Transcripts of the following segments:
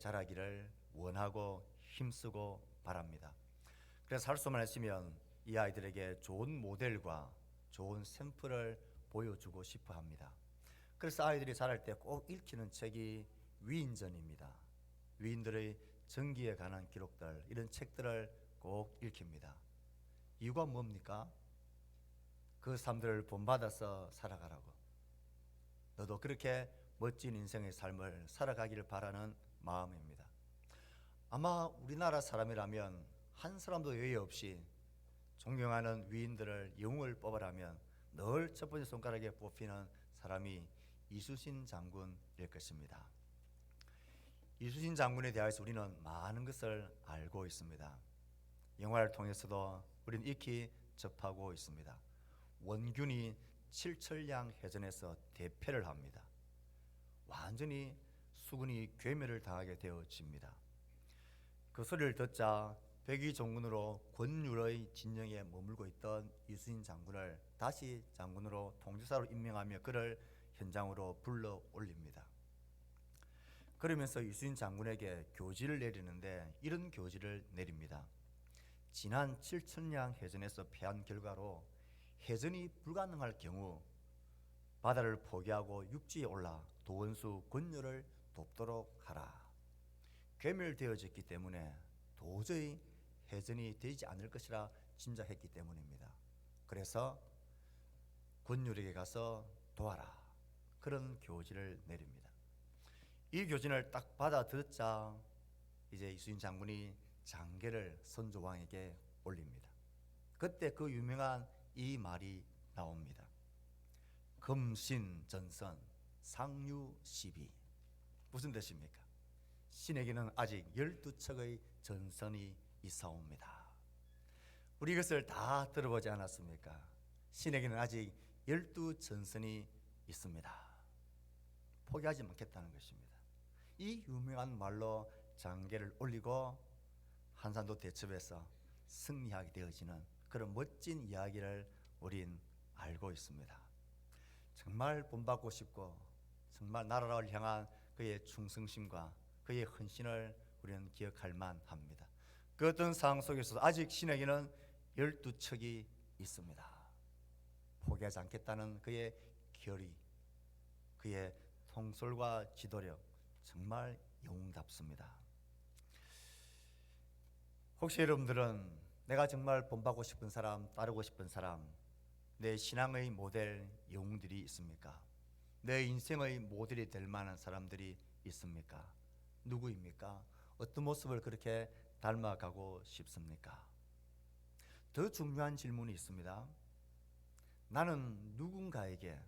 자라기를 원하고 힘쓰고 바랍니다. 그래서 할 수만 있으면 이 아이들에게 좋은 모델과 좋은 샘플을 보여주고 싶어 합니다. 그래서 아이들이 자랄 때 꼭 읽히는 책이 위인전입니다. 위인들의 전기에 관한 기록들, 이런 책들을 꼭 읽힙니다. 이유가 뭡니까? 그 사람들을 본받아서 살아가라고. 너도 그렇게 멋진 인생의 삶을 살아가기를 바라는 마음입니다. 아마 우리나라 사람이라면 한 사람도 예외 없이 존경하는 위인들을 영웅을 뽑으라면 늘 첫 번째 손가락에 뽑히는 사람이 이순신 장군일 것입니다. 이순신 장군에 대해서 우리는 많은 것을 알고 있습니다. 영화를 통해서도 우리는 익히 접하고 있습니다. 원균이 칠천량 해전에서 대패를 합니다. 완전히 수군이 괴멸을 당하게 되어집니다. 그 소리를 듣자 백의종군으로 권율의 진영에 머물고 있던 이순신 장군을 다시 장군으로 통지사로 임명하며 그를 현장으로 불러 올립니다. 그러면서 이순신 장군에게 교지를 내리는데 이런 교지를 내립니다. 지난 칠천량 해전에서 패한 결과로 해전이 불가능할 경우 바다를 포기하고 육지에 올라 도원수 권율을 돕도록 하라. 괴멸되어졌기 때문에 도저히 해전이 되지 않을 것이라 짐작했기 때문입니다. 그래서 권율에게 가서 도와라. 그런 교지를 내립니다. 이 교진을 딱 받아 듣자 이제 이순신 장군이 장계를 선조왕에게 올립니다. 그때 그 유명한 이 말이 나옵니다. 금신전선 상류시비. 무슨 뜻입니까? 신에게는 아직 12척의 전선이 있사옵니다. 우리 이것을 다 들어보지 않았습니까? 신에게는 아직 12전선이 있습니다. 포기하지 않겠다는 것입니다. 이 유명한 말로 장계를 올리고 한산도 대첩에서 승리하게 되어지는 그런 멋진 이야기를 우린 알고 있습니다. 정말 본받고 싶고 정말 나라를 향한 그의 충성심과 그의 헌신을 우리는 기억할 만합니다. 그 어떤 상황 속에서도 아직 신에게는 12척이 있습니다. 포기하지 않겠다는 그의 결의, 그의 통솔과 지도력, 정말 영웅답습니다. 혹시 여러분들은 내가 정말 본받고 싶은 사람, 따르고 싶은 사람, 내 신앙의 모델 영웅들이 있습니까? 내 인생의 모델이 될 만한 사람들이 있습니까? 누구입니까? 어떤 모습을 그렇게 닮아가고 싶습니까? 더 중요한 질문이 있습니다. 나는 누군가에게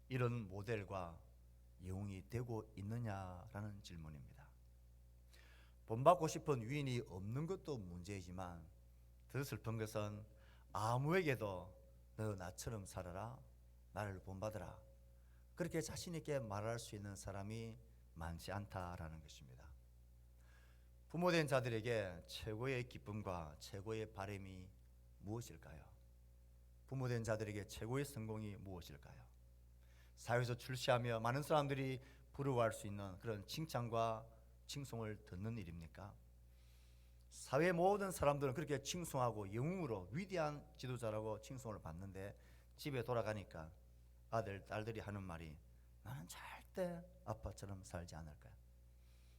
이런 모델과 영웅이 되고 있느냐라는 질문입니다. 본받고 싶은 위인이 없는 것도 문제이지만 더 슬픈 것은 아무에게도 너 나처럼 살아라, 나를 본받아라, 그렇게 자신 있게 말할 수 있는 사람이 많지 않다라는 것입니다. 부모된 자들에게 최고의 기쁨과 최고의 바람이 무엇일까요? 부모된 자들에게 최고의 성공이 무엇일까요? 사회에서 출세하며 많은 사람들이 부러워할 수 있는 그런 칭찬과 칭송을 듣는 일입니까? 사회 모든 사람들은 그렇게 칭송하고 영웅으로 위대한 지도자라고 칭송을 받는데 집에 돌아가니까 아들, 딸들이 하는 말이 나는 절대 아빠처럼 살지 않을 거야.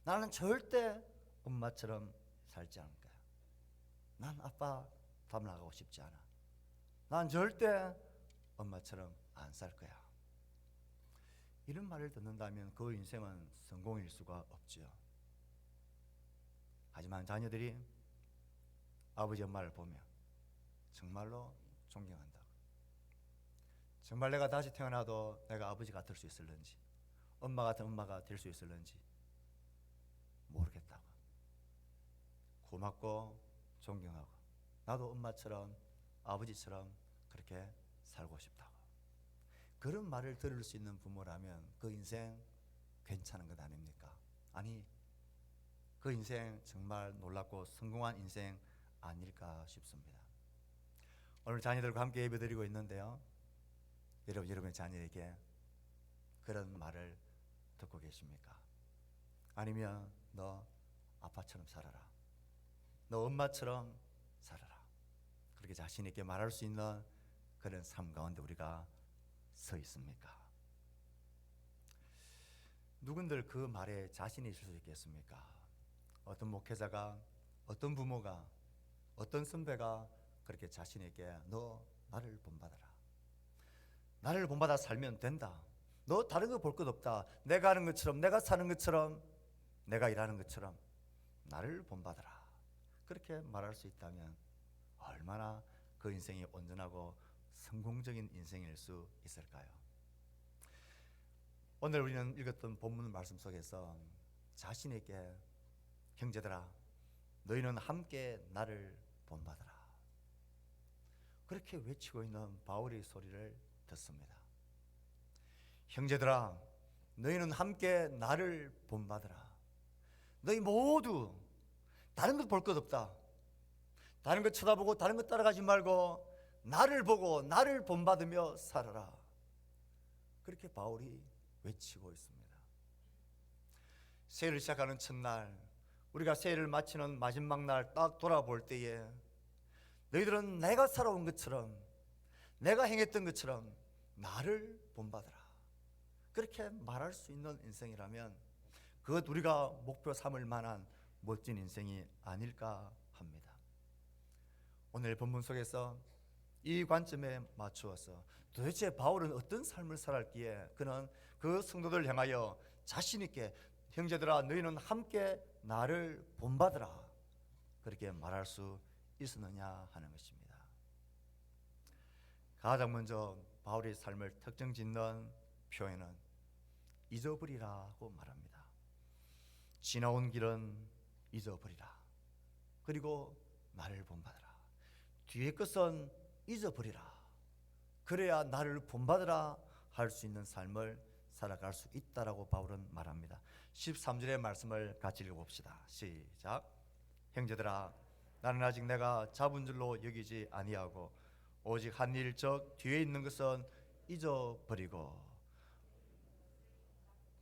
나는 절대 엄마처럼 살지 않을 거야. 난 아빠 닮아가고 싶지 않아. 난 절대 엄마처럼 안 살 거야. 이런 말을 듣는다면 그 인생은 성공일 수가 없죠. 하지만 자녀들이 아버지 엄마를 보며 정말로 존경한다고, 정말 내가 다시 태어나도 내가 아버지가 될 수 있을는지, 엄마 같은 엄마가 될 수 있을는지 모르겠다고, 고맙고 존경하고 나도 엄마처럼 아버지처럼 그렇게 살고 싶다고, 그런 말을 들을 수 있는 부모라면 그 인생 괜찮은 것 아닙니까? 아니, 그 인생 정말 놀랍고 성공한 인생 아닐까 싶습니다. 오늘 자녀들과 함께 예배드리고 있는데요, 여러분의 자녀에게 그런 말을 듣고 계십니까? 아니면 너 아빠처럼 살아라. 너 엄마처럼 살아라. 그렇게 자신 있게 말할 수 있는 그런 삶 가운데 우리가 서 있습니까? 누군들 그 말에 자신이 있을 수 있겠습니까? 어떤 목회자가, 어떤 부모가, 어떤 선배가 그렇게 자신 있게 너 나를 본받아라. 나를 본받아 살면 된다. 너 다른 거 볼 것 없다. 내가 하는 것처럼, 내가 사는 것처럼, 내가 일하는 것처럼 나를 본받아라. 그렇게 말할 수 있다면 얼마나 그 인생이 온전하고 성공적인 인생일 수 있을까요? 오늘 우리는 읽었던 본문 말씀 속에서 자신 있게 형제들아 너희는 함께 나를 본받아라. 그렇게 외치고 있는 바울의 소리를 듣습니다. 형제들아 너희는 함께 나를 본받아라. 너희 모두 다른 것 볼 것 없다. 다른 것 쳐다보고 다른 것 따라가지 말고 나를 보고 나를 본받으며 살아라. 그렇게 바울이 외치고 있습니다. 새해를 시작하는 첫날, 우리가 새해를 마치는 마지막 날 딱 돌아볼 때에 너희들은 내가 살아온 것처럼, 내가 행했던 것처럼 나를 본받아라. 그렇게 말할 수 있는 인생이라면 그것 우리가 목표 삼을 만한 멋진 인생이 아닐까 합니다. 오늘 본문 속에서 이 관점에 맞추어서 도대체 바울은 어떤 삶을 살았기에 그는 그 성도들을 향하여 자신 있게 형제들아 너희는 함께 나를 본받으라 그렇게 말할 수 있었느냐 하는 것입니다. 가장 먼저 바울의 삶을 특정 짓는 표현은 잊어버리라고 말합니다. 지나온 길은 잊어버리라. 그리고 나를 본받으라. 뒤의 것은 잊어버리라. 그래야 나를 본받으라 할 수 있는 삶을 살아갈 수 있다라고 바울은 말합니다. 13절의 말씀을 같이 읽어봅시다. 시작. 형제들아 나는 아직 내가 잡은 줄로 여기지 아니하고 오직 한 일 즉 뒤에 있는 것은 잊어버리고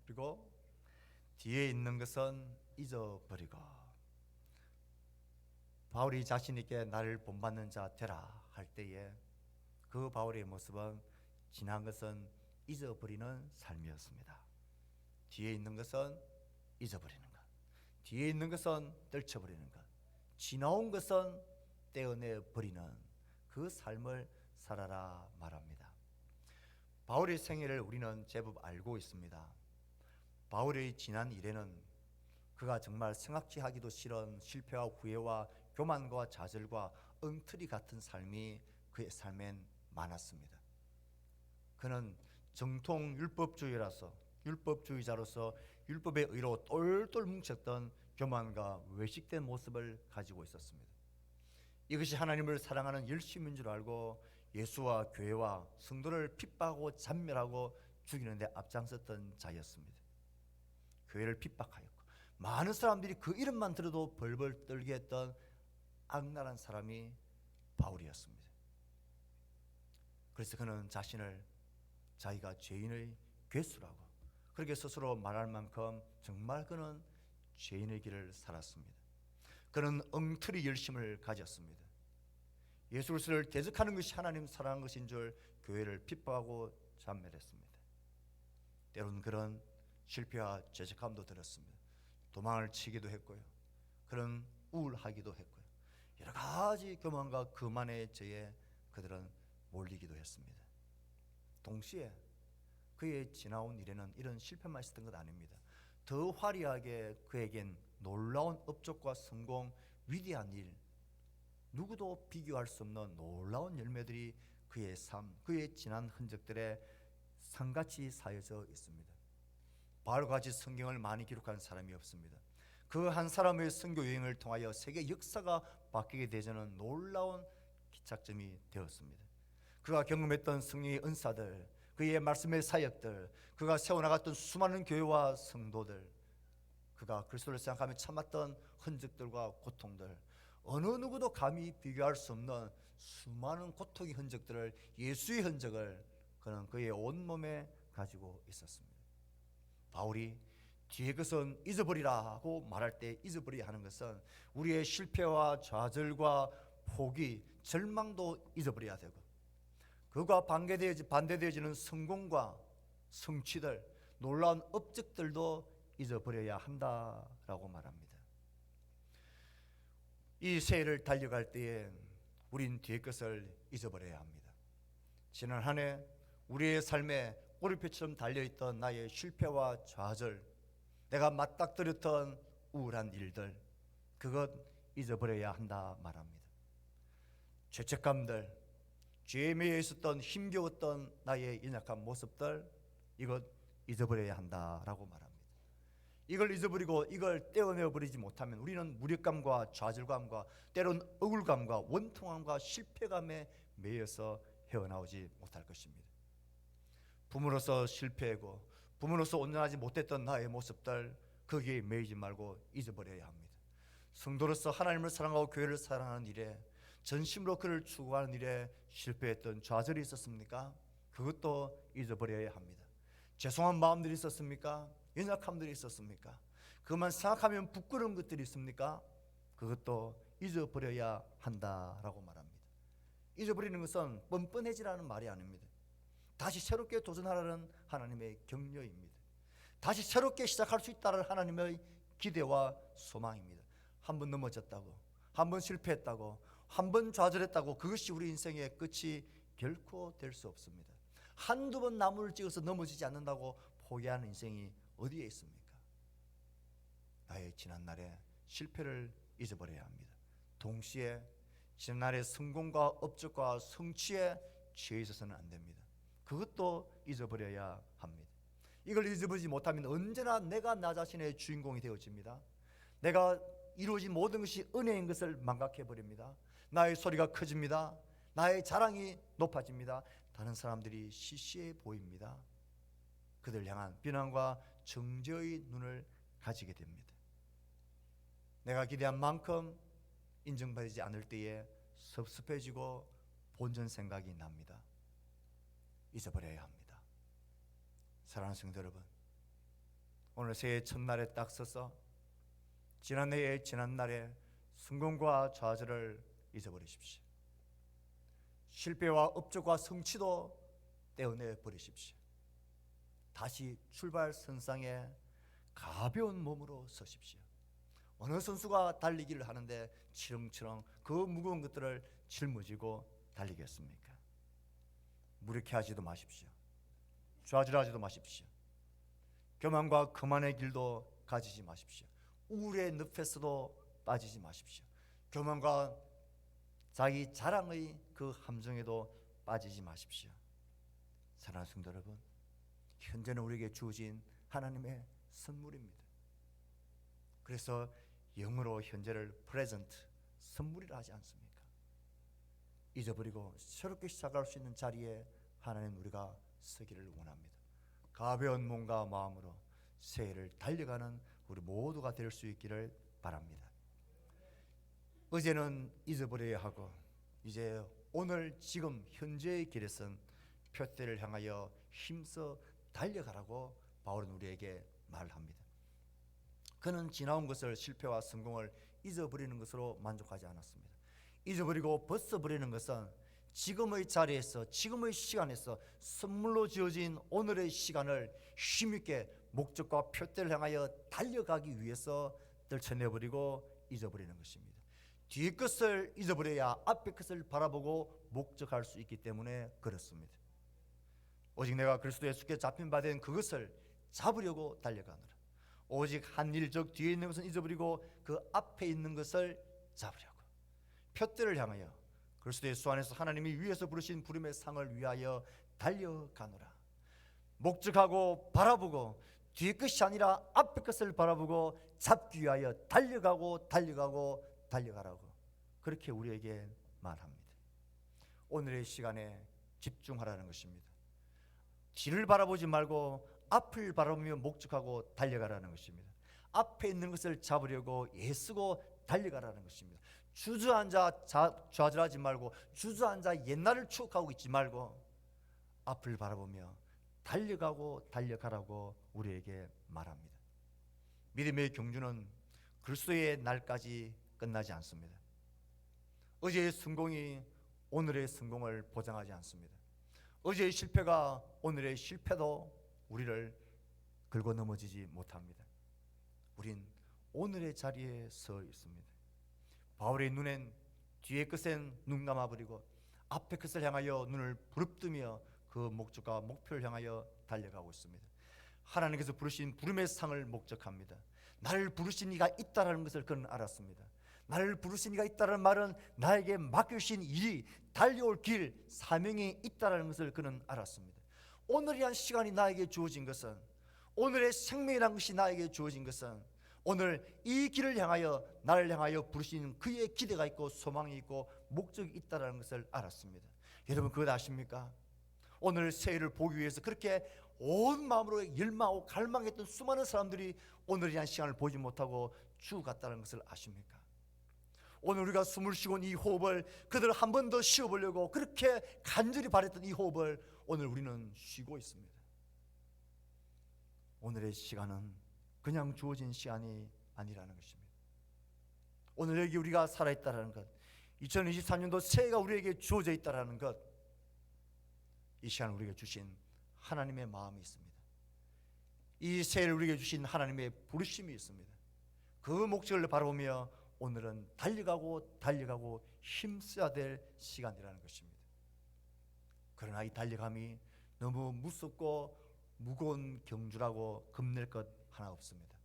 그리고 뒤에 있는 것은 잊어버리고. 바울이 자신 있게 나를 본받는 자 되라 할 때에 그 바울의 모습은 지난 것은 잊어버리는 삶이었습니다. 뒤에 있는 것은 잊어버리는 것, 뒤에 있는 것은 떨쳐버리는 것, 지나온 것은 떼어내 버리는 그 삶을 살아라 말합니다. 바울의 생애를 우리는 제법 알고 있습니다. 바울의 지난 일에는 그가 정말 생각지 하기도 싫은 실패와 후회와 교만과 좌절과 엉터리 같은 삶이 그의 삶엔 많았습니다. 그는 정통 율법주의자로서 율법의 의로 똘똘 뭉쳤던 교만과 외식된 모습을 가지고 있었습니다. 이것이 하나님을 사랑하는 열심인 줄 알고 예수와 교회와 성도를 핍박하고 잔멸하고 죽이는 데 앞장섰던 자였습니다. 교회를 핍박하였고 많은 사람들이 그 이름만 들어도 벌벌 떨게 했던 악랄한 사람이 바울이었습니다. 그래서 그는 자신을 자기가 죄인의 괴수라고 그렇게 스스로 말할 만큼 정말 그는 죄인의 길을 살았습니다. 그는 엉터리 열심을 가졌습니다. 예수 그리스도를 대적하는 것이 하나님 사랑하는 것인 줄 교회를 핍박하고 잔멸했습니다. 때로는 그런 실패와 죄책감도 들었습니다. 도망을 치기도 했고요. 그런 우울하기도 했고요. 여러 가지 교만과 거만의 죄에 그들은 몰리기도 했습니다. 동시에 그의 지나온 일에는 이런 실패만 있었던 것 아닙니다. 더 화려하게 그에겐 놀라운 업적과 성공, 위대한 일, 누구도 비교할 수 없는 놀라운 열매들이 그의 삶, 그의 지난 흔적들에 상같이 쌓여져 있습니다. 바울과 같이 성경을 많이 기록한 사람이 없습니다. 그 한 사람의 선교 여행을 통하여 세계 역사가 바뀌게 되자는 놀라운 기착점이 되었습니다. 그가 경험했던 성령의 은사들, 그의 말씀의 사역들, 그가 세워나갔던 수많은 교회와 성도들, 그가 그리스도를 생각하며 참았던 흔적들과 고통들, 어느 누구도 감히 비교할 수 없는 수많은 고통의 흔적들을, 예수의 흔적을 그는 그의 온몸에 가지고 있었습니다. 바울이 뒤에 것은 잊어버리라고 말할 때 잊어버려야 하는 것은 우리의 실패와 좌절과 포기, 절망도 잊어버려야 되고, 그가 반대되어지는 성공과 성취들, 놀라운 업적들도 잊어버려야 한다라고 말합니다. 이 새해를 달려갈 때에 우린 뒤의 것을 잊어버려야 합니다. 지난 한 해 우리의 삶에 꼬리표처럼 달려있던 나의 실패와 좌절, 내가 맞닥뜨렸던 우울한 일들, 그것 잊어버려야 한다 말합니다. 죄책감들, 죄에 매여 있었던 힘겨웠던 나의 연약한 모습들, 이것 잊어버려야 한다라고 말합니다. 이걸 잊어버리고 이걸 떼어내어 버리지 못하면 우리는 무력감과 좌절감과 때론 억울감과 원통함과 실패감에 매여서 헤어나오지 못할 것입니다. 부모로서 실패하고 부모로서 온전하지 못했던 나의 모습들, 거기에 매이지 말고 잊어버려야 합니다. 성도로서 하나님을 사랑하고 교회를 사랑하는 일에, 전심으로 그를 추구하는 일에 실패했던 좌절이 있었습니까? 그것도 잊어버려야 합니다. 죄송한 마음들이 있었습니까? 연약함들이 있었습니까? 그것만 생각하면 부끄러운 것들이 있습니까? 그것도 잊어버려야 한다라고 말합니다. 잊어버리는 것은 뻔뻔해지라는 말이 아닙니다. 다시 새롭게 도전하라는 하나님의 격려입니다. 다시 새롭게 시작할 수 있다는 하나님의 기대와 소망입니다. 한 번 넘어졌다고, 한 번 실패했다고, 한 번 좌절했다고 그것이 우리 인생의 끝이 결코 될 수 없습니다. 한두 번 나무를 찍어서 넘어지지 않는다고 포기하는 인생이 어디에 있습니까? 나의 지난날의 실패를 잊어버려야 합니다. 동시에 지난날의 성공과 업적과 성취에 취해 있어서는 안 됩니다. 그것도 잊어버려야 합니다. 이걸 잊어버리지 못하면 언제나 내가 나 자신의 주인공이 되어집니다. 내가 이루어진 모든 것이 은혜인 것을 망각해버립니다. 나의 소리가 커집니다. 나의 자랑이 높아집니다. 다른 사람들이 시시해 보입니다. 그들 향한 비난과 정죄의 눈을 가지게 됩니다. 내가 기대한 만큼 인정받지 않을 때에 섭섭해지고 본전 생각이 납니다. 잊어버려야 합니다. 사랑하는 성도 여러분, 오늘 새해 첫날에 딱 서서 지난해의 지난날에 성공과 좌절을 잊어버리십시오. 실패와 업적과 성취도 떼어내 버리십시오. 다시 출발선상에 가벼운 몸으로 서십시오. 어느 선수가 달리기를 하는데 치렁치렁 그 무거운 것들을 짊어지고 달리겠습니까? 무력해하지도 마십시오. 좌절하지도 마십시오. 교만과 거만의 길도 가지지 마십시오. 우울의 늪에서도 빠지지 마십시오. 교만과 자기 자랑의 그 함정에도 빠지지 마십시오. 사랑하는 성도 여러분, 현재는 우리에게 주어진 하나님의 선물입니다. 그래서 영어로 현재를 프레젠트, 선물이라 하지 않습니까? 잊어버리고 새롭게 시작할 수 있는 자리에 하나님 우리가 서기를 원합니다. 가벼운 몸과 마음으로 새해를 달려가는 우리 모두가 될 수 있기를 바랍니다. 어제는 잊어버려야 하고 이제 오늘 지금 현재의 길에선 표대를 향하여 힘써 달려가라고 바울은 우리에게 말합니다. 그는 지나온 것을, 실패와 성공을 잊어버리는 것으로 만족하지 않았습니다. 잊어버리고 벗어버리는 것은 지금의 자리에서, 지금의 시간에서 선물로 주어진 오늘의 시간을 힘있게 목적과 표대를 향하여 달려가기 위해서 떨쳐내버리고 잊어버리는 것입니다. 뒤의 것을 잊어버려야 앞의 것을 바라보고 목적할 수 있기 때문에 그렇습니다. 오직 내가 그리스도 예수께 잡힌 바 된 그것을 잡으려고 달려가노라. 오직 한 일적 뒤에 있는 것은 잊어버리고 그 앞에 있는 것을 잡으려고 표대를 향하여 그리스도 예수 안에서 하나님이 위에서 부르신 부름의 상을 위하여 달려가노라. 목적하고 바라보고 뒤의 것이 아니라 앞의 것을 바라보고 잡기 위하여 달려가고 달려가라고 그렇게 우리에게 말합니다. 오늘의 시간에 집중하라는 것입니다. 뒤를 바라보지 말고 앞을 바라보며 목적하고 달려가라는 것입니다. 앞에 있는 것을 잡으려고 애쓰고 달려가라는 것입니다. 주저앉아 좌절하지 말고, 주저앉아 옛날을 추억하고 있지 말고 앞을 바라보며 달려가고 달려가라고 우리에게 말합니다. 믿음의 경주는 그리스도의 날까지 끝나지 않습니다. 어제의 성공이 오늘의 성공을 보장하지 않습니다. 어제의 실패가 오늘의 실패도 우리를 긁어 넘어지지 못합니다. 우린 오늘의 자리에 서 있습니다. 바울의 눈엔 뒤의 끝엔 눈 감아버리고 앞의 끝을 향하여 눈을 부릅뜨며 그 목적과 목표를 향하여 달려가고 있습니다. 하나님께서 부르신 부름의 상을 목적합니다. 나를 부르신 이가 있다는 것을 그는 알았습니다. 나를 부르신 이가 있다는 말은 나에게 맡겨주신 일이, 달려올 길, 사명이 있다는 것을 그는 알았습니다. 오늘이란 시간이 나에게 주어진 것은, 오늘의 생명이란 것이 나에게 주어진 것은, 오늘 이 길을 향하여, 나를 향하여 부르신 그의 기대가 있고 소망이 있고 목적이 있다는 것을 알았습니다. 여러분 그것 아십니까? 오늘 새해를 보기 위해서 그렇게 온 마음으로 열망하고 갈망했던 수많은 사람들이 오늘이란 시간을 보지 못하고 죽어갔다는 것을 아십니까? 오늘 우리가 숨을 쉬고 이 호흡을, 그들 한 번 더 쉬어보려고 그렇게 간절히 바랬던 이 호흡을 오늘 우리는 쉬고 있습니다. 오늘의 시간은 그냥 주어진 시간이 아니라는 것입니다. 오늘 여기 우리가 살아있다는 것, 2023년도 새해가 우리에게 주어져 있다는 것, 이 시간 우리에게 주신 하나님의 마음이 있습니다. 이 새해를 우리에게 주신 하나님의 부르심이 있습니다. 그 목적을 바라보며 오늘은 달려가고 힘써야 될 시간이라는 것입니다. 그러나 이 달려감이 너무 무섭고 무거운 경주라고 겁낼 것 하나 없습니다.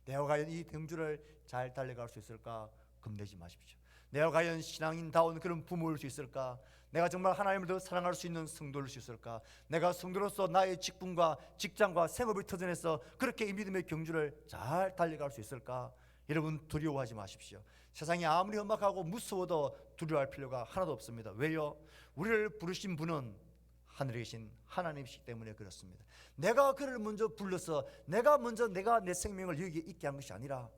내가 과연 이 경주를 잘 달려갈 수 있을까 겁내지 마십시오. 내가 과연 신앙인다운 그런 부모일 수 있을까? 내가 정말 하나님을 더 사랑할 수 있는 성도일 수 있을까? 내가 성도로서 나의 직분과 직장과 생업을 터전해서 그렇게 이 믿음의 경주를 잘 달려갈 수 있을까? 여러분 두려워하지 마십시오. 세상이 아무리 험악하고 무서워도 두려워할 필요가 하나도 없습니다. 왜요? 우리를 부르신 분은 하늘에 계신 하나님이시기 때문에 그렇습니다. 내가 그를 먼저 불러서 내가 내 생명을 여기에 있게 한 것이 아니라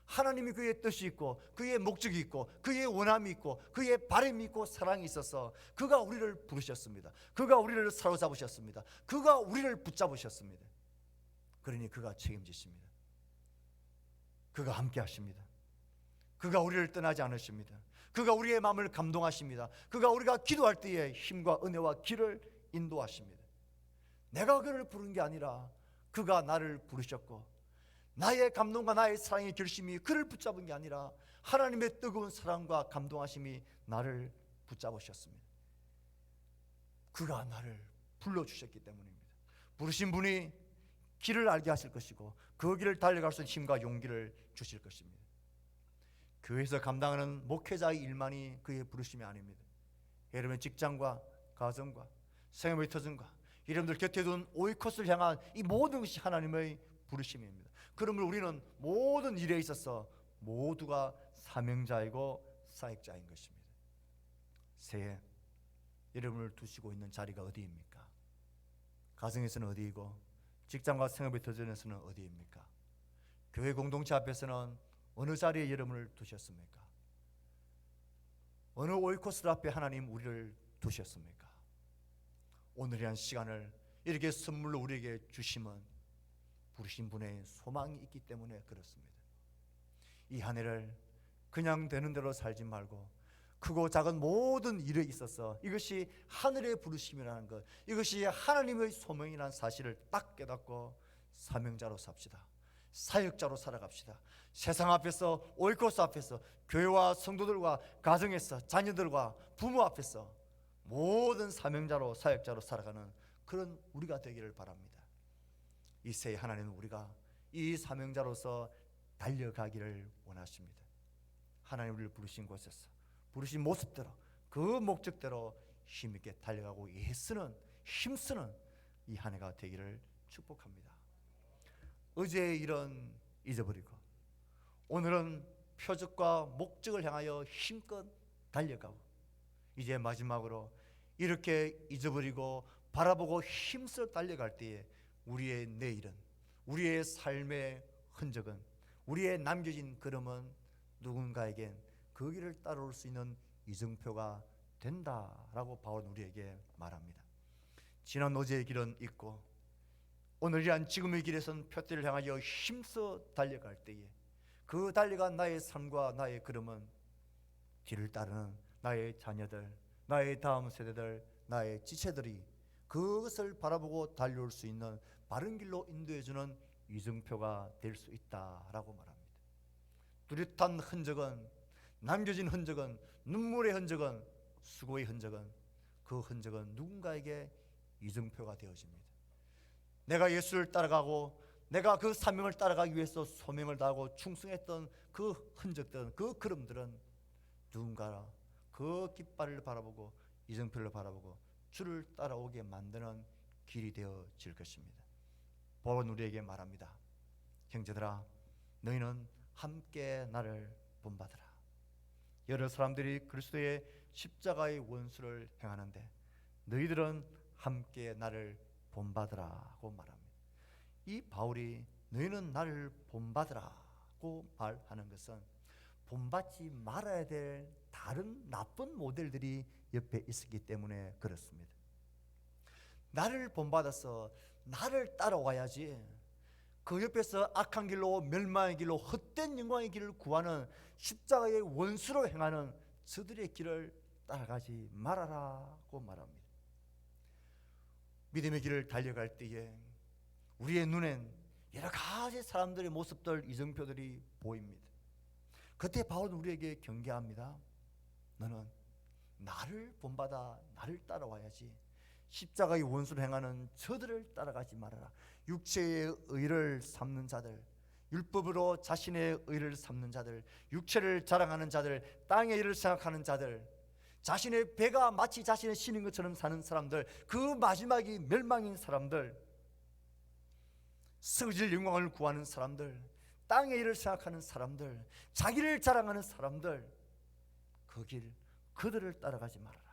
하나님이 그의 뜻이 있고 그의 목적이 있고 그의 원함이 있고 그의 바람이 있고 사랑이 있어서 그가 우리를 부르셨습니다. 그가 우리를 사로잡으셨습니다. 그가 우리를 붙잡으셨습니다. 그러니 그가 책임지십니다. 그가 함께 하십니다. 그가 우리를 떠나지 않으십니다. 그가 우리의 마음을 감동하십니다. 그가 우리가 기도할 때에 힘과 은혜와 길을 인도하십니다. 내가 그를 부른 게 아니라 그가 나를 부르셨고 나의 감동과 나의 사랑의 결심이 그를 붙잡은 게 아니라 하나님의 뜨거운 사랑과 감동하심이 나를 붙잡으셨습니다. 그가 나를 불러주셨기 때문입니다. 부르신 분이 길을 알게 하실 것이고 그 길을 달려갈 수 있는 힘과 용기를 주실 것입니다. 교회에서 감당하는 목회자의 일만이 그의 부르심이 아닙니다. 여러분의 직장과 가정과 생업의 터전과 여러분들 곁에 둔 오이코스를 향한 이 모든 것이 하나님의 부르심입니다. 그러므로 우리는 모든 일에 있어서 모두가 사명자이고 사역자인 것입니다. 새해 여러분을 두시고 있는 자리가 어디입니까? 가정에서는 어디이고 직장과 생업의 터전에서는 어디입니까? 교회 공동체 앞에서는 어느 자리에 여러분을 두셨습니까? 어느 오이코스 앞에 하나님 우리를 두셨습니까? 오늘이란 시간을 이렇게 선물로 우리에게 주심은 부르신 분의 소망이 있기 때문에 그렇습니다. 이 한 해를 그냥 되는 대로 살지 말고 크고 작은 모든 일에 있어서 이것이 하늘의 부르심이라는 것, 이것이 하나님의 소명이라는 사실을 딱 깨닫고 사명자로 삽시다. 사역자로 살아갑시다. 세상 앞에서, 오이코스 앞에서, 교회와 성도들과 가정에서, 자녀들과 부모 앞에서 모든 사명자로 사역자로 살아가는 그런 우리가 되기를 바랍니다. 이 새해 하나님은 우리가 이 사명자로서 달려가기를 원하십니다. 하나님 우리를 부르신 곳에서 부르신 모습대로 그 목적대로 힘있게 달려가고 힘쓰는 이 한 해가 되기를 축복합니다. 어제의 일은 잊어버리고 오늘은 표적과 목적을 향하여 힘껏 달려가고 이제 마지막으로 이렇게 잊어버리고 바라보고 힘써 달려갈 때에 우리의 내일은, 우리의 삶의 흔적은, 우리의 남겨진 걸음은 누군가에겐 그 길을 따라올 수 있는 이정표가 된다라고 바울은 우리에게 말합니다. 지난 어제의 길은 있고 오늘이란 지금의 길에선 표대를 향하여 힘써 달려갈 때에 그 달려간 나의 삶과 나의 걸음은 뒤를 따르는 나의 자녀들, 나의 다음 세대들, 나의 지체들이 그것을 바라보고 달려올 수 있는 바른 길로 인도해주는 이정표가 될 수 있다라고 말합니다. 뚜렷한 흔적은, 남겨진 흔적은, 눈물의 흔적은, 수고의 흔적은, 그 흔적은 누군가에게 이정표가 되어집니다. 내가 예수를 따라가고 내가 그 사명을 따라가기 위해서 소명을 다하고 충성했던 그 흔적들은, 그 걸음들은 누군가 그 깃발을 바라보고 이정표를 바라보고 주를 따라오게 만드는 길이 되어질 것입니다. 바울은 우리에게 말합니다. 형제들아, 너희는 함께 나를 본받으라. 여러 사람들이 그리스도의 십자가의 원수를 행하는데 너희들은 함께 나를 본받으라고 말합니다. 이 바울이 너희는 나를 본받으라고 말하는 것은 본받지 말아야 될 다른 나쁜 모델들이 옆에 있었기 때문에 그렇습니다. 나를 본받아서 나를 따라와야지 그 옆에서 악한 길로, 멸망의 길로, 헛된 영광의 길을 구하는 십자가의 원수로 행하는 저들의 길을 따라가지 말아라고 말합니다. 믿음의 길을 달려갈 때에 우리의 눈엔 여러 가지 사람들의 모습들, 이정표들이 보입니다. 그때 바울은 우리에게 경계합니다. 너는 나를 본받아 나를 따라와야지 십자가의 원수를 행하는 저들을 따라가지 말아라. 육체의 의를 삼는 자들, 율법으로 자신의 의를 삼는 자들, 육체를 자랑하는 자들, 땅의 일을 생각하는 자들, 자신의 배가 마치 자신의 신인 것처럼 사는 사람들, 그 마지막이 멸망인 사람들, 썩어질 영광을 구하는 사람들, 땅의 일을 생각하는 사람들, 자기를 자랑하는 사람들, 그 길, 그들을 따라가지 말아라.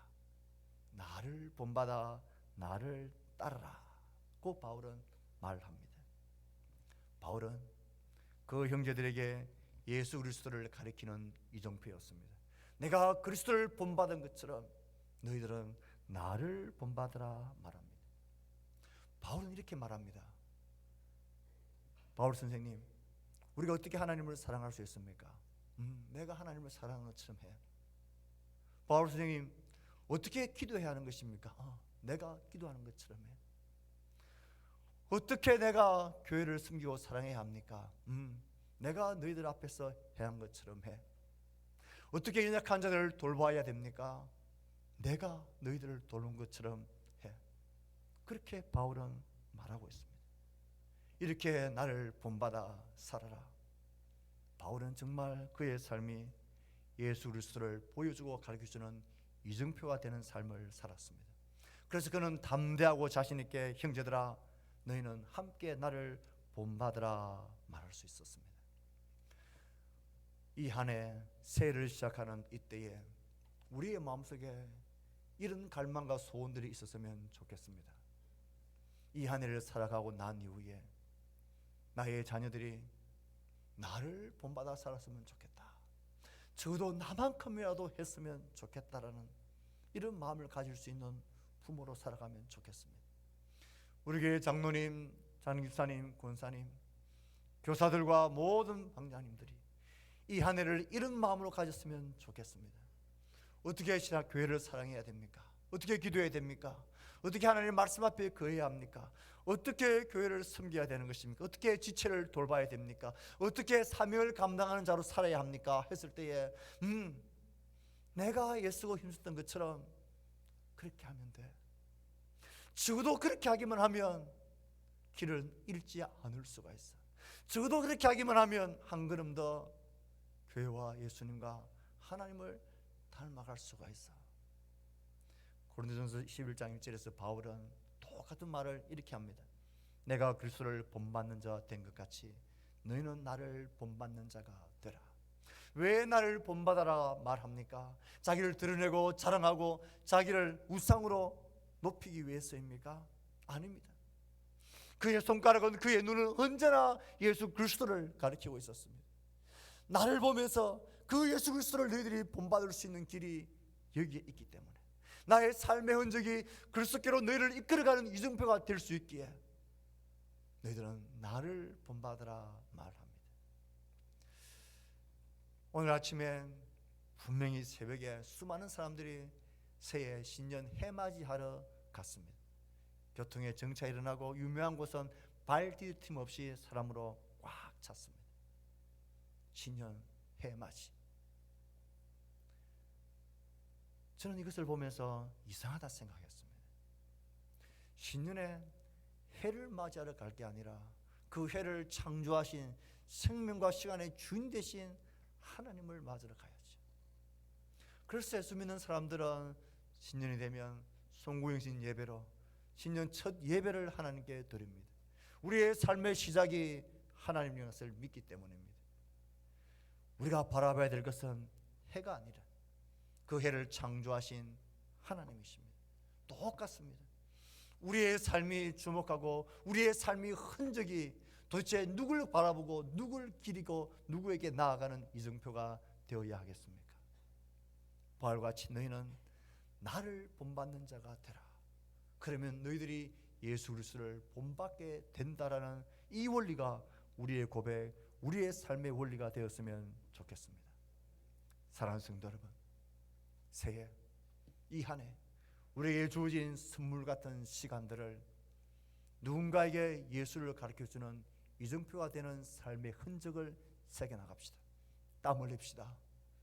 나를 본받아 나를 따르라고 바울은 말합니다. 바울은 그 형제들에게 예수 그리스도를 가리키는 이정표였습니다. 내가 그리스도를 본받은 것처럼 너희들은 나를 본받으라 말합니다. 바울은 이렇게 말합니다. 바울 선생님, 우리가 어떻게 하나님을 사랑할 수 있습니까? 내가 하나님을 사랑하는 것처럼 해. 바울 선생님, 어떻게 기도해야 하는 것입니까? 내가 기도하는 것처럼 해. 어떻게 내가 교회를 섬기고 사랑해야 합니까? 내가 너희들 앞에서 해야 하는 것처럼 해. 어떻게 연약한 자들을 돌봐야 됩니까? 내가 너희들을 도는 것처럼 해. 그렇게 바울은 말하고 있습니다. 이렇게 나를 본받아 살아라. 바울은 정말 그의 삶이 예수 그리스도를 보여주고 가르쳐주는 이정표가 되는 삶을 살았습니다. 그래서 그는 담대하고 자신 있게 형제들아 너희는 함께 나를 본받으라 말할 수 있었습니다. 이 한 해 새해를 시작하는 이때에 우리의 마음속에 이런 갈망과 소원들이 있었으면 좋겠습니다. 이 한 해를 살아가고 난 이후에 나의 자녀들이 나를 본받아 살았으면 좋겠다. 적어도 나만큼이라도 했으면 좋겠다라는 이런 마음을 가질 수 있는 부모로 살아가면 좋겠습니다. 우리 교회 장로님, 장집사님, 권사님, 교사들과 모든 방장님들이 이 한 해를 이런 마음으로 가졌으면 좋겠습니다. 어떻게 신학 교회를 사랑해야 됩니까? 어떻게 기도해야 됩니까? 어떻게 하나님의 말씀 앞에 거해야 합니까? 어떻게 교회를 섬겨야 되는 것입니까? 어떻게 지체를 돌봐야 됩니까? 어떻게 사명을 감당하는 자로 살아야 합니까? 했을 때에 내가 애쓰고 힘썼던 것처럼 그렇게 하면 돼. 적어도 그렇게 하기만 하면 길을 잃지 않을 수가 있어. 적어도 그렇게 하기만 하면 한 걸음 더 교회와 예수님과 하나님을 닮아갈 수가 있어. 고린도전서 11장 1절에서 바울은 똑같은 말을 이렇게 합니다. 내가 그리스도를 본받는 자 된 것 같이 너희는 나를 본받는 자가 되라. 왜 나를 본받아라 말합니까? 자기를 드러내고 자랑하고 자기를 우상으로 높이기 위해서입니까? 아닙니다. 그의 손가락은, 그의 눈은 언제나 예수 그리스도를 가리키고 있었습니다. 나를 보면서 그 예수 그리스도를 너희들이 본받을 수 있는 길이 여기에 있기 때문에 나의 삶의 흔적이 그리스도께로 너희를 이끌어가는 이정표가 될 수 있기에 너희들은 나를 본받으라 말합니다. 오늘 아침에 분명히 새벽에 수많은 사람들이 새해 신년 해맞이하러 갔습니다. 교통에 정차 일어나고 유명한 곳은 발 디딜 틈 없이 사람으로 꽉 찼습니다. 신년 해맞이. 저는 이것을 보면서 이상하다 생각했습니다. 신년에 해를 맞이하러 갈 게 아니라 그 해를 창조하신 생명과 시간의 주인 되신 하나님을 맞으러 가야죠. 그래서 예수 믿는 사람들은 신년이 되면 송구영신 예배로 신년 첫 예배를 하나님께 드립니다. 우리의 삶의 시작이 하나님의 것을 믿기 때문입니다. 우리가 바라봐야 될 것은 해가 아니라 그 해를 창조하신 하나님이십니다. 똑같습니다. 우리의 삶이 주목하고 우리의 삶의 흔적이 도대체 누굴 바라보고 누굴 기리고 누구에게 나아가는 이정표가 되어야 하겠습니까? 바울같이 너희는 나를 본받는 자가 되라. 그러면 너희들이 예수 그리스도를 본받게 된다라는 이 원리가 우리의 고백, 우리의 삶의 원리가 되었으면 좋겠습니다. 사랑하는 성도 여러분, 새해 이 한 해 우리에게 주어진 선물 같은 시간들을 누군가에게 예수를 가르쳐주는 이정표가 되는 삶의 흔적을 새겨나갑시다. 땀 흘립시다.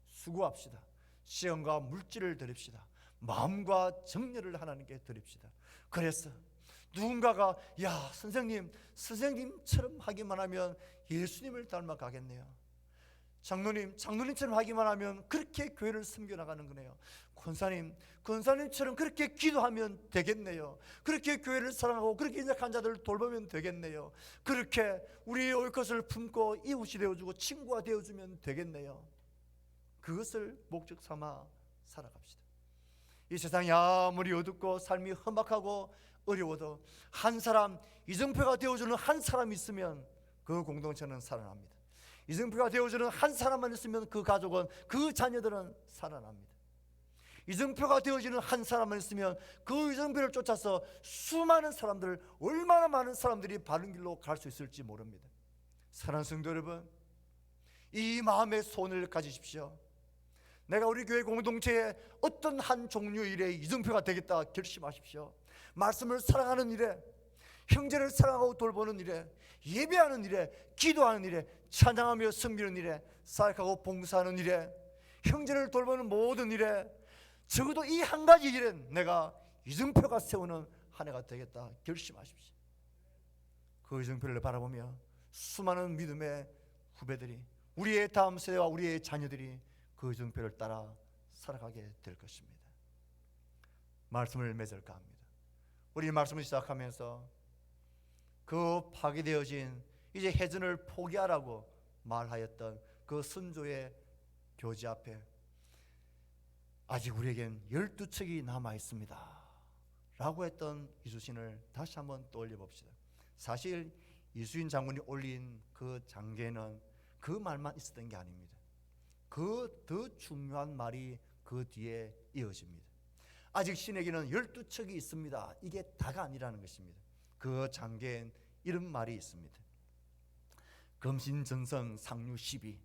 수고합시다. 시험과 물질을 드립시다. 마음과 정열을 하나님께 드립시다. 그래서 누군가가 야 선생님처럼 하기만 하면 예수님을 닮아 가겠네요. 장로님처럼 하기만 하면 그렇게 교회를 섬겨나가는 거네요. 권사님처럼 그렇게 기도하면 되겠네요. 그렇게 교회를 사랑하고 그렇게 인작한 자들을 돌보면 되겠네요. 그렇게 우리의 올 것을 품고 이웃이 되어주고 친구가 되어주면 되겠네요. 그것을 목적 삼아 살아갑시다. 이 세상이 아무리 어둡고 삶이 험악하고 어려워도 한 사람, 이정표가 되어주는 한 사람이 있으면 그 공동체는 살아납니다. 이정표가 되어주는 한 사람만 있으면 그 가족은, 그 자녀들은 살아납니다. 이정표가 되어지는 한 사람만 있으면 그 이정표를 쫓아서 수많은 사람들, 얼마나 많은 사람들이 바른 길로 갈 수 있을지 모릅니다. 사랑하는 성도 여러분, 이 마음의 소원을 가지십시오. 내가 우리 교회 공동체에 어떤 한 종류의 일에 이정표가 되겠다 결심하십시오. 말씀을 사랑하는 일에, 형제를 사랑하고 돌보는 일에, 예배하는 일에, 기도하는 일에, 찬양하며 섬기는 일에, 사역하고 봉사하는 일에, 형제를 돌보는 모든 일에, 적어도 이 한 가지 일엔 내가 이정표가 세우는 한 해가 되겠다 결심하십시오. 그 이정표를 바라보며 수많은 믿음의 후배들이, 우리의 다음 세대와 우리의 자녀들이 그 이정표를 따라 살아가게 될 것입니다. 말씀을 맺을까 합니다. 우리 말씀을 시작하면서 그 파괴되어진 이제 해전을 포기하라고 말하였던 그 선조의 교지 앞에 아직 우리에겐 12척이 남아있습니다 라고 했던 이수신을 다시 한번 떠올려 봅시다. 사실 이수인 장군이 올린 그 장계는 그 말만 있었던 게 아닙니다. 그 더 중요한 말이 그 뒤에 이어집니다. 아직 신에게는 12척이 있습니다. 이게 다가 아니라는 것입니다. 그 장계엔 이런 말이 있습니다. 금신전선 상류 12,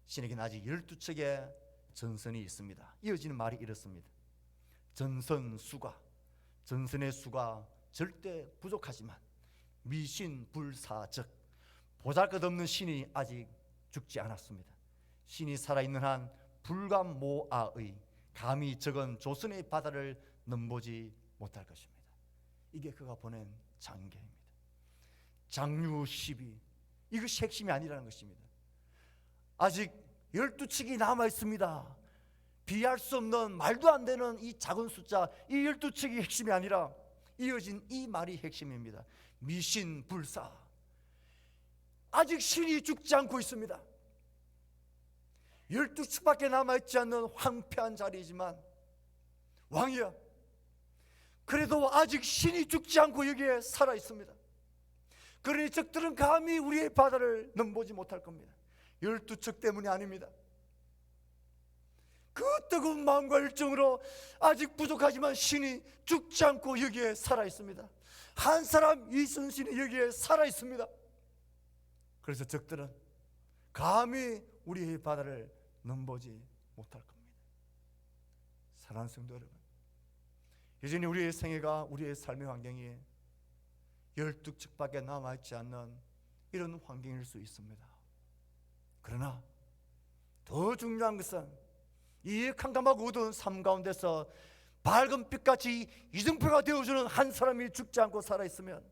신에게는 아직 12척의 전선이 있습니다. 이어지는 말이 이렇습니다. 전선수가, 전선의 수가 절대 부족하지만 미신불사적, 보잘것없는 신이 아직 죽지 않았습니다. 신이 살아있는 한 불감모아의 감히 적은 조선의 바다를 넘보지 못할 것입니다. 이게 그가 보낸 장계입니다. 장류 12, 이것이 핵심이 아니라는 것입니다. 아직 12척이 남아있습니다. 비할 수 없는, 말도 안 되는 이 작은 숫자, 이 12척이 핵심이 아니라 이어진 이 말이 핵심입니다. 미신불사, 아직 신이 죽지 않고 있습니다. 12척밖에 남아있지 않는 황폐한 자리이지만 왕이야, 그래도 아직 신이 죽지 않고 여기에 살아있습니다. 그러니 적들은 감히 우리의 바다를 넘보지 못할 겁니다. 12척 때문이 아닙니다. 그 뜨거운 마음과 열정으로 아직 부족하지만 신이 죽지 않고 여기에 살아있습니다. 한 사람 이순신이 여기에 살아 있습니다. 그래서 적들은 감히 우리의 바다를 넘보지 못할 겁니다. 사랑하는 성도 여러분, 여전히 우리의 생애가, 우리의 삶의 환경이 12척밖에 남아있지 않는 이런 환경일 수 있습니다. 그러나 더 중요한 것은 이 캄캄하고 어두운 삶 가운데서 밝은 빛같이 이정표가 되어주는 한 사람이 죽지 않고 살아있으면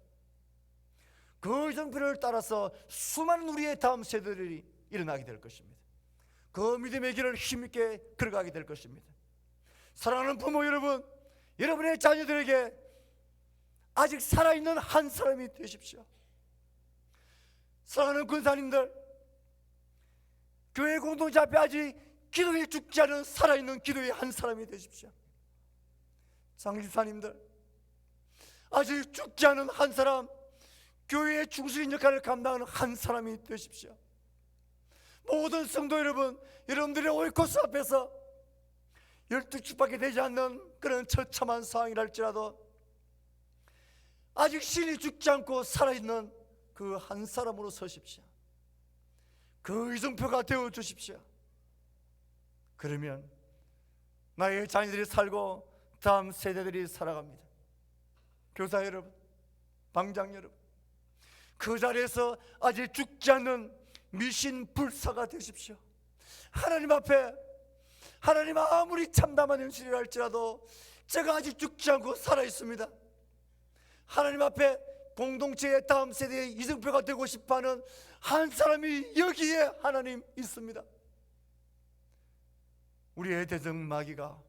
그 이정표를 따라서 수많은 우리의 다음 세대들이 일어나게 될 것입니다. 그 믿음의 길을 힘있게 걸어가게 될 것입니다. 사랑하는 부모 여러분, 여러분의 자녀들에게 아직 살아있는 한 사람이 되십시오. 사랑하는 군사님들, 교회 공동체 앞에 아직 기도에 죽지 않은 살아있는 기도의 한 사람이 되십시오. 장집사님들, 아직 죽지 않은 한 사람, 교회의 중수인 역할을 감당하는 한 사람이 되십시오. 모든 성도 여러분, 여러분들의 오이코스 앞에서 12주밖에 되지 않는 그런 처참한 상황이랄지라도 아직 신이 죽지 않고 살아있는 그 한 사람으로 서십시오. 그 이정표가 되어 주십시오. 그러면 나의 자녀들이 살고 다음 세대들이 살아갑니다. 교사 여러분, 방장 여러분, 그 자리에서 아직 죽지 않는 미신 불사가 되십시오. 하나님 앞에, 하나님 아무리 참담한 현실이라 할지라도 제가 아직 죽지 않고 살아있습니다. 하나님 앞에 공동체의 다음 세대의 이정표가 되고 싶어하는 한 사람이 여기에 하나님 있습니다. 우리의 대적 마귀가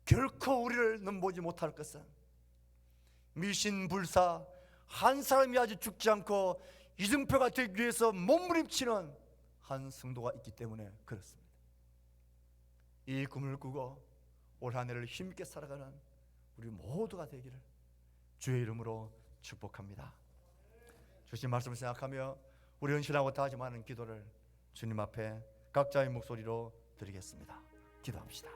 결코 우리를 넘보지 못할 것은 미신불사 한 사람이 아직 죽지 않고 이정표가 되기 위해서 몸부림치는 한 성도가 있기 때문에 그렇습니다. 이 꿈을 꾸고 올 한 해를 힘있게 살아가는 우리 모두가 되기를 주의 이름으로 축복합니다. 주신 말씀을 생각하며 우리 헌신하고 다짐하는 기도를 주님 앞에 각자의 목소리로 드리겠습니다. 기도합시다.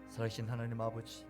살아계신 하나님 아버지,